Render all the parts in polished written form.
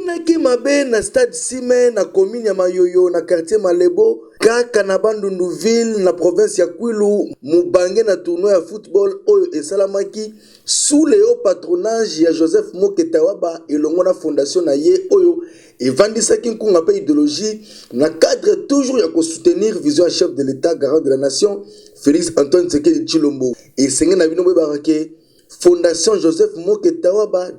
Emonaki mabe na stade Sime na commune ya Mayoyo na quartier Malebo kaka na Bandunduville na province ya Kwilu mubange na tournoi ya football oyo esalamaki sous le haut patronage ya Joseph Moketawaba elongo na fondation na ye oyo evandisaki nkunga pe idéologie na cadre toujours ya ko soutenir vision ya chef de l'État garant de la nation Félix Antoine Tshisekedi Tshilombo et senge na bino barake fondation Joseph Moketawaba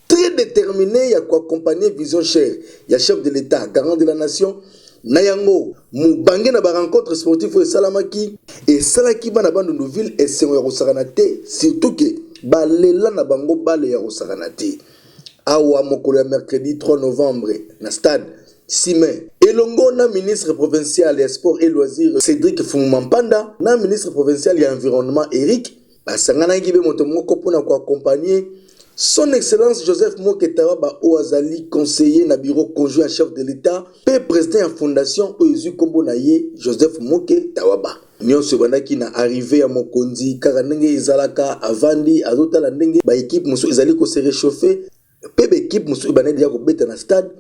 très déterminé à accompagner vision chère ya chef de l'État garant de la nation Nayango mubange na ba rencontre sportive et salamaki et salaki bana Bandunduville et sengo ya kosakanate surtout que balela na bango bale ya kosakanate awa mokolo ya mercredi 3 novembre na stade Sime elongo na ministre provincial ya sport et loisirs Cédric Fumumampanda na ministre provincial ya environnement Eric basangana ngibe moto moko pona ko accompagner son excellence Joseph Moketawaba Oazali conseiller na bureau conjoint chef de l'État pe président ya fondation Oyezu Kombo na ye Joseph Moketawaba nyonso bandaki na arrivé ya mokonzi kaka ndenge ezalaka avandi azotala ndenge ba équipe musu ezali ko se réchauffer pe ba équipe musu banedi ya ko beta na stade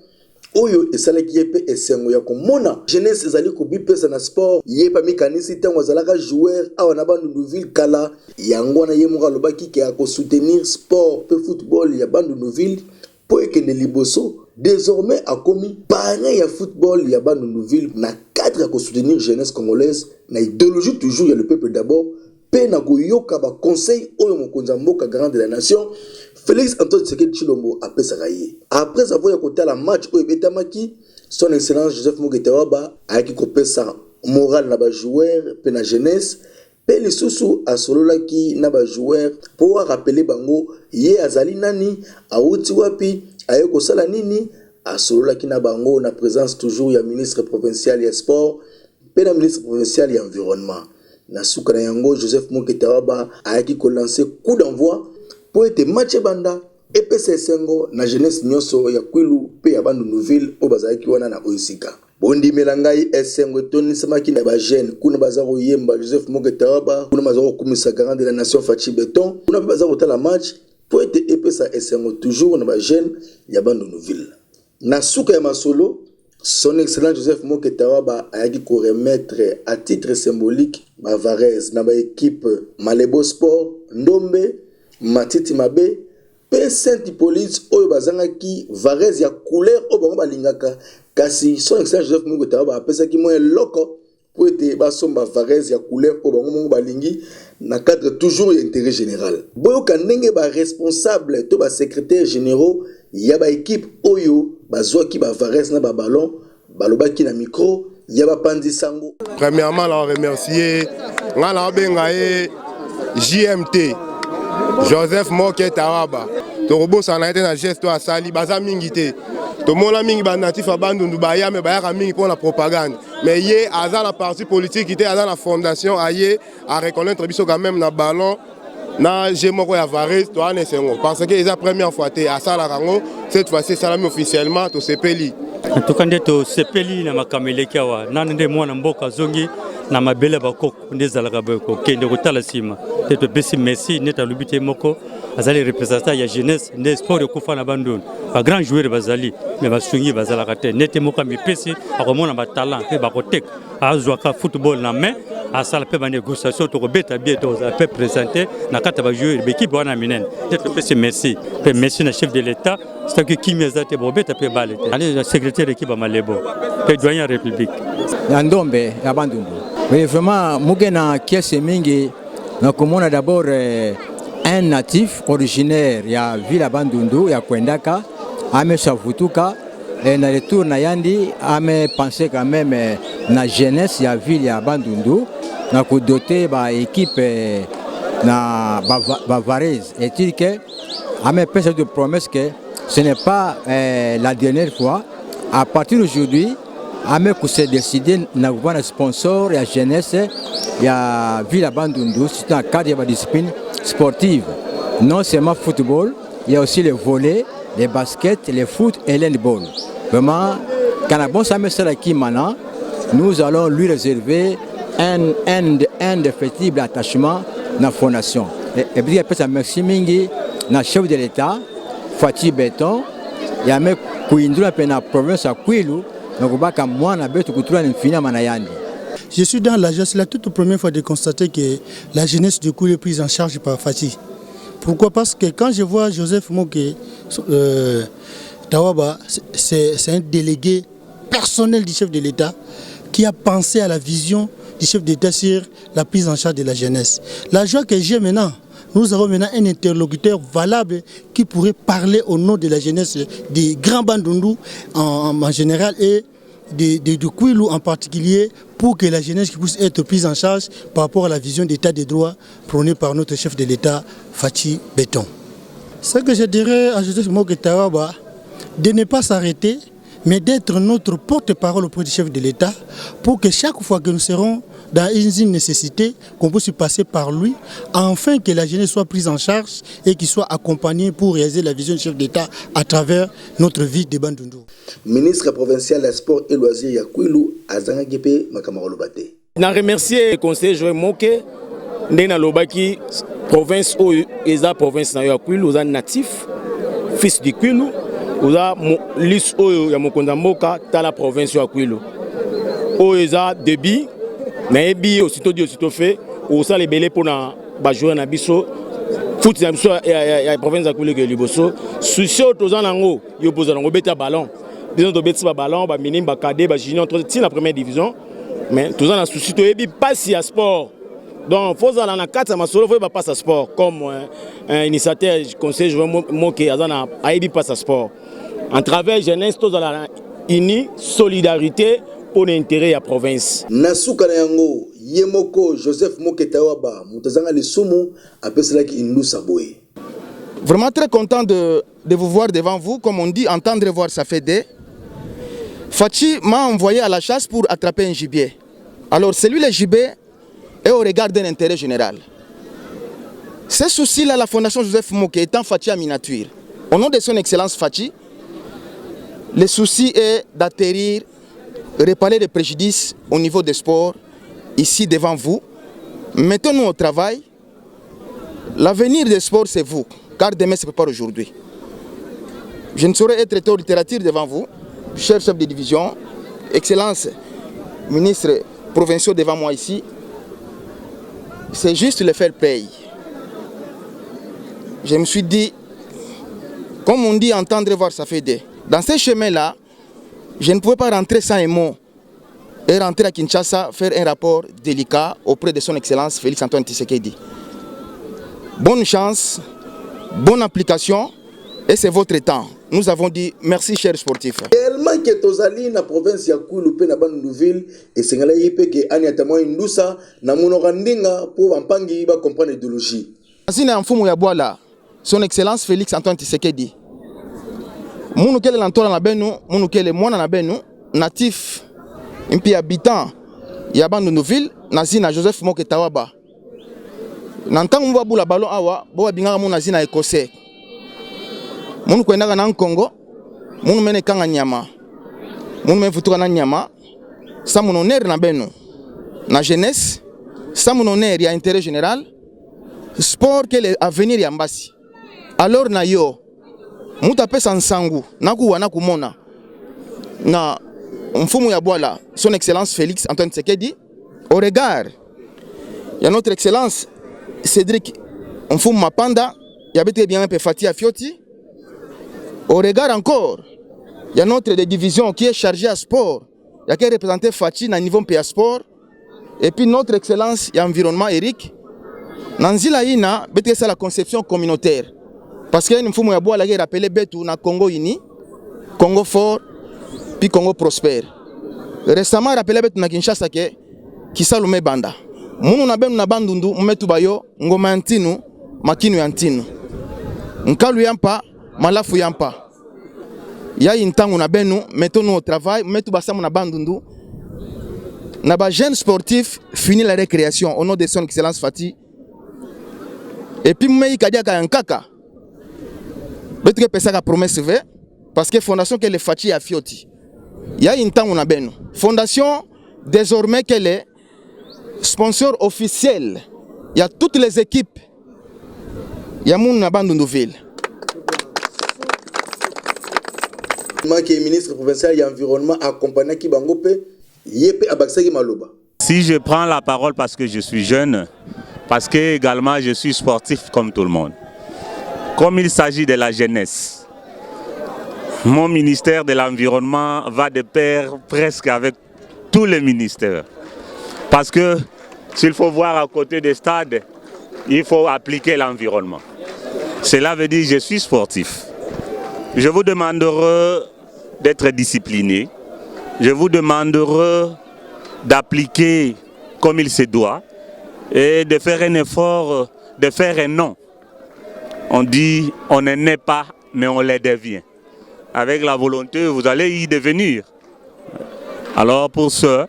oyo esalaki yepe esengo ya komona jeunesse ezali ko bipesa na sport yepa mikanisi tango azalaka joueur awa na Bandunduville kala yango na ye moka lobaki ke ako soutenir sport pe football ya Bandunduville po ekende liboso désormais akomi parrain ya football ya Bandunduville na cadre ya ko soutenir jeunesse congolaise na idéologie toujours ya le peuple d'abord pe na koyoka ba conseil oyo mokonzi mboka garant de la nation Félix Antoine Tshisekedi Tshilombo apesaka ye. Après avoir écouté la match au Betamaki, son excellence Joseph Moketawaba a qui kopesa moral na ba joueur pe na jeunesse pe lisusu asololaki na ba joueur pour rappeler bango ye azali nani auti wapi ayeko sala nini asololaki na bango na présence toujours ya ministre provincial ya sport pe na ministre provincial ya environnement na suka na yango Joseph Moketawaba a qui ko lancer coup d'envoi pour être match banda et pese sengo na jeunesse nyonso ya Kwilu pe ya Bandunduville o bazaki wana na oisika bondi melangai esengo toni samaki na ba jeune kuna bazaro yemba Joseph Moketawaba kuna bazaro kumisa garant de la nation Fachi Beton kuna bazaro tala match pour être epesa esengo toujours na ba jeune ya Bandunduville na suka ya masolo son excellent Joseph Moketawaba a dit qu'on remettre à titre symbolique ba Varese na ba équipe Malebo Sport Ndombe Matiti Mabe pe Saint Hippolyte oyo bazangaki Varese ya couleur oyo bango balingaka kasi son excellence Joseph Moketawaba apesaki moyen loko pour ete basomba Varese ya couleur oyo bango balingi na cadre toujours intérêt général boyoka ndenge ba responsable to ba secrétaire généraux ya ba équipe oyo bazwaki ba Varese na ba ballon balobaki na micro ya ba pandi sango. Premièrement la remercier ngala bengaye JMT Joseph Moketawaba tokobosa na été na geste à sali baza mingi te to mona mingi ba natif a Bandundu ba ya me ba ya mingi pour la propagande mais yé aza la parti politique était aza la fondation aye à reconnaître biso quand même na ballon na jemoko ya Varese to ane sengo parce que c'est la première fois te à sala rango cette fois-ci salami officiellement to sepeli en tout cas to sepeli na makameleki awa nande mwana mboka zongi na mabele bakoko ndezalaka bako kende kotala sima teto besi merci neta lubite moko azali représentant ya jeunesse de sport de kufa na Bandundu ba grand joueur bazali mais basungi bazalaka te nete moko mipesi akomona ba talent pe bakotek azwaka football na main asala pe ba négociation to kobeta bien to za pe présenter na kata ba joueur l'équipe wana minene teto besi merci pe merci na chef de l'état c'est que kimi ezate bobeta pe balete allez secrétaire d'équipe à Malebo pe doyen république ya Ndombe ya Bandundu. Mais vraiment, Mugena Kiese Mingi, nous avons d'abord un natif originaire ya Villa Bandundu, ya Kwendaka, Ame Savutuka, et dans le retour Nayandi, Ame pensé quand même na jeunesse ya Villa Bandundu, na doté ba équipe na Varese. Et il que Ame pense de promesse que ce n'est pas la dernière fois. À partir d'aujourd'hui, Ame s'est décidé d'avoir un sponsor et la jeunesse et la Villa Bandundu, c'est un cadre de discipline sportive. Non seulement football, il y a aussi le volley, le basket, le foot et l'handball. Vraiment, quand on a bon ça qui maintenant, nous allons lui réserver un indéfectible attachement dans la fondation. Et puis, après ça, merci Mingi, le chef de l'État, Fachi Beton, il y a kuindula pena province ya Kwilu na kubaka mwana betu kutula ni mfina manayandi. Je suis dans la jeunesse, c'est la toute première fois de constater que la jeunesse du Kwilu est prise en charge par Fachi. Pourquoi? Parce que quand je vois Joseph Moké Tawaba, c'est un délégué personnel du chef de l'État qui a pensé à la vision du chef d'État sur la prise en charge de la jeunesse. La joie que j'ai maintenant, nous avons maintenant un interlocuteur valable qui pourrait parler au nom de la jeunesse des grands Bandundu en général et de Kwilu en particulier, pour que la jeunesse puisse être prise en charge par rapport à la vision d'état des droits prônée par notre chef de l'État, Fachi Béton. Ce que je dirais à Joseph Moké Tawaba, de ne pas s'arrêter, mais d'être notre porte-parole auprès du chef de l'État, pour que chaque fois que nous serons dans une nécessité, qu'on puisse passer par lui, afin que la jeunesse soit prise en charge et qu'il soit accompagné pour réaliser la vision du chef d'État à travers notre vie de Bandundu. Ministre provincial des Sports et Loisirs ya Kwilu azanga gepe makamaro lobate. Na remercier le conseiller Joël Moké ndena lobaki province o eza province na ya Kwilu oza natif fils du Kwilu oza liste oyo ya mokonza mboka tala province ya Kwilu o eza débit na ebi aussitôt dit aussitôt fait o sa le belé pona ba jouer na biso foot na biso ya province ya Kwilu ke liboso souci toza nango yo poza nango beta ballon disons to beta ballon ba minime ba cadet ba junior entre la première division mais toza na souci to ebi passe ya sport. Donc, il faut aller dans 4 masolo, il faut passer à sport. Comme un initiateur, conseil, je veux moquer, il passe à sport. En travers jeunesse, tous allons unis, solidarité pour l'intérêt de la province. Nasuka na yango, Yemoko, Joseph Moké Tawaba, Moutazanga le Soumou, après cela qui nous saboye. Vraiment très content de vous voir devant vous. Comme on dit, entendre et voir, ça fait des. Fachi m'a envoyé à la chasse pour attraper un gibier. Alors, celui le gibier et au regard d'un intérêt général. Ce souci-là, la Fondation Joseph Moké étant Fachi à miniature, au nom de son excellence Fachi, le souci est d'atterrir, réparer les préjudices au niveau des sports, ici devant vous. Mettons-nous au travail. L'avenir des sports, c'est vous, car demain se prépare aujourd'hui. Je ne saurais être autoritaire devant vous, cher chef de division, excellence, ministre provinciaux devant moi ici. C'est juste le fair play. Je me suis dit, comme on dit, entendre et voir, ça fait des. Dans ce chemin-là, je ne pouvais pas rentrer sans un mot et rentrer à Kinshasa, faire un rapport délicat auprès de son excellence Félix Antoine Tshisekedi. Bonne chance, bonne application et c'est votre temps. Nous avons dit merci, chers sportifs. Tellement que tozali na province ya Kwilu pe na Bandundu et sengala yipe ke ani atamo indusa na monogandinga pour ampangi ba comprendre l'idéologie. Asina mfumu ya bwala, son excellence Félix Antoine Tshisekedi. Munu kele lantola na benu, munu kele mwana na benu, natif, impi habitant ya Bandundu nazina Joseph Moké Tawaba. Nantangu mwa bula ballon awa, bo bingaka muna zina écossais. Munu kwendaka na Congo, munu mene kanga nyama. Munu mene futuka na nyama. Sa mon honneur na benu. Na jeunesse, sa mon honneur ya intérêt général. Sport que l'avenir ya mbasi. Alors na yo, muta pesa nsangu, nakuwa nakumona. Na mfumu ya bwala, son excellence Félix Antoine Tshisekedi, au regard ya notre excellence Cédric Mfumu Mapanda, ya bete bien un peu Fati Afioti. Au regard encore, il y a notre division qui est chargée à sport, il y a qui est représenté Fachi à niveau PA Sport, et puis notre excellence, il y a environnement Eric. Nanzila ina, c'est la conception communautaire. Parce que nous avons rappelé Betou na Congo uni, Congo fort, puis Congo prospère. Récemment, rappelé Betou na Kinshasa qui salume banda. Munu na benu na bandundu, mmetu bayo, ngoma antinu, makinu yantinu. Nkalu yampa, malafu yampa. Ya intangu na benu, mettons-nous au travail, mettons basamu na bandundu. Na ba jeune sportif fini la récréation au nom de son excellence Fati. Et puis mei kadia ka nkaka. Betre pesa ka promesse ve parce que fondation que le Fati a fioti. Ya intangu na benu. Fondation désormais qu'elle est sponsor officiel. Il y a toutes les équipes. Il y a moun na bandundu ville. Manque ministre provincial de l'environnement accompagné qui bangope yepe abaksaki maloba. Si je prends la parole parce que je suis jeune, parce que également je suis sportif comme tout le monde. Comme il s'agit de la jeunesse, mon ministère de l'environnement va de pair presque avec tous les ministères. Parce que s'il faut voir à côté des stades, il faut appliquer l'environnement. Cela veut dire que je suis sportif. Je vous demanderai d'être discipliné. Je vous demanderai d'appliquer comme il se doit et de faire un effort, de faire un non. On dit on ne naît pas, mais on le devient. Avec la volonté, vous allez y devenir. Alors pour ce,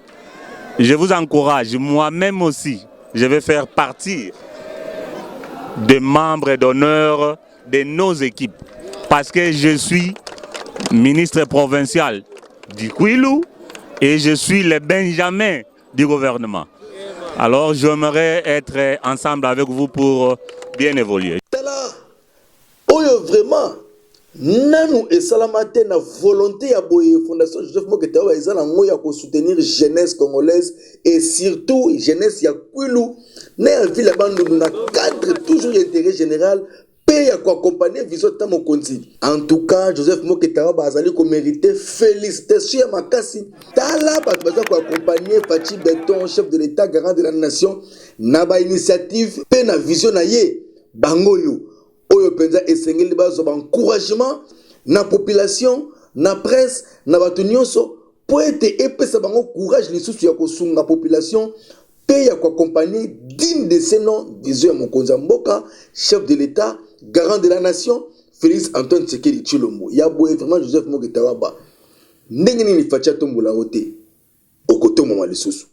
je vous encourage, moi-même aussi, je vais faire partie des membres d'honneur de nos équipes. Parce que je suis ministre provincial du Kwilu et je suis le Benjamin du gouvernement. Alors j'aimerais être ensemble avec vous pour bien évoluer. Oyo vraiment nanu esalamate na volonté ya boye Fondation Joseph Moketawa ezala ngoya ko soutenir jeunesse congolaise et surtout jeunesse ya Kwilu na ya ville Bandundu na cadre toujours d'intérêt général paye à accompagner vision ta mokonzi. En tout cas Joseph Moketawa bazali ko mériter félicitations ya makasi tala baza ko accompagner Fachi Beton chef de l'état garant de la nation na ba initiative pe na vision na ye bangoyo oyo penza esengeli bazo ba encouragement na population na presse na bato nyonso po ete epesa bango courage lisusu ya kosunga population pe ya ko accompagner digne de ces noms vision ya mokonzi mboka chef de l'état garant de la nation Félix Antoine Tshisekedi Tshilombo ya boye vraiment Joseph Moketawa ba ndenge nini Fachi atombola ote okotomo lisusu.